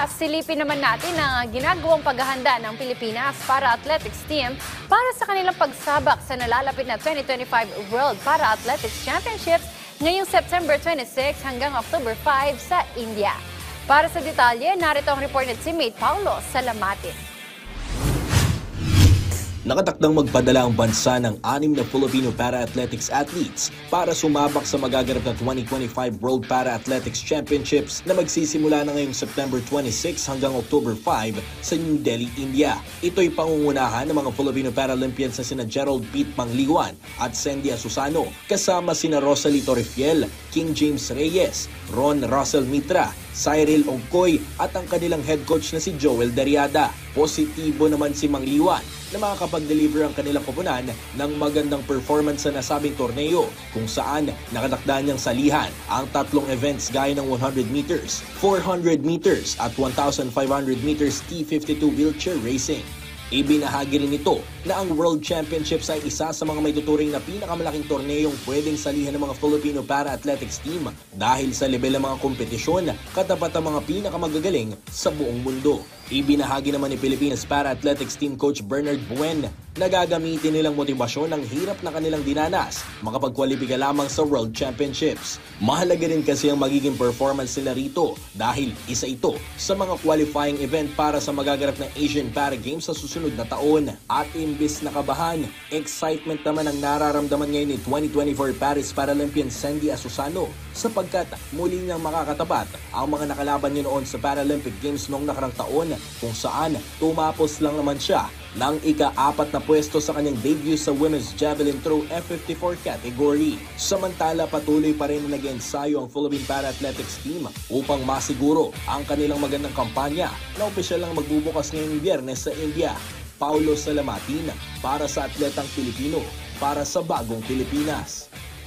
silipin naman natin ang ginagawang paghahanda ng Pilipinas para Athletics team para sa kanilang pagsabak sa nalalapit na 2025 World Para Athletics Championships ngayong September 26 hanggang October 5 sa India. Para sa detalye, narito ang report ni teammate Paulo Salamatin. Nakatakdang magpadala ang bansa ng 6 na Filipino para-athletics athletes para sumabak sa magaganap na 2025 World Para-Athletics Championships na magsisimula na ngayong September 26 hanggang October 5 sa New Delhi, India. Ito'y pangungunahan ng mga Filipino Paralympians na sina Gerald Pete Pangliwan at Sandy Asusano, kasama sina Rosalie Torrefiel, King James Reyes, Ron Russell Mitra, Cyril Ogkoy at ang kanilang head coach na si Joel Dariada. Positibo naman si Mangliwan na makakapag-deliver ang kanilang koponan ng magandang performance sa nasabing torneo kung saan nakatakda niyang salihan ang tatlong events gaya ng 100 meters, 400 meters at 1,500 meters T52 wheelchair racing. Ibinahagi rin ito na ang World Championships ay isa sa mga may tuturing na pinakamalaking torneyong pwedeng salihan ng mga Filipino para-athletics team dahil sa level ng mga kompetisyon katapat ang mga pinakamagagaling sa buong mundo. Ibinahagi naman ni Pilipinas Para-Athletics Team Coach Bernard Buen na gagamitin nilang motibasyon ng hirap na kanilang dinanas makapagkwalipika lamang sa World Championships. Mahalaga rin kasi ang magiging performance nila rito dahil isa ito sa mga qualifying event para sa magaganap na Asian Para Games sa susunod na taon. At imbis na kabahan, excitement naman ang nararamdaman ngayon ni 2024 Paris Paralympian Sandy Asusano sapagkat muli niyang makakatapat ang mga nakalaban niya noon sa Paralympic Games noong nakarang taon kung saan tumapos lang naman siya ng ika-4 na pwesto sa kanyang debut sa Women's Javelin Throw F54 category. Samantala patuloy pa rin na nag-ensayo ang Philippine Para-Athletics team upang masiguro ang kanilang magandang kampanya na opisyal lang magbubukas ngayong Biyernes sa India. Paulo Salamatin para sa Atletang Pilipino, para sa Bagong Pilipinas.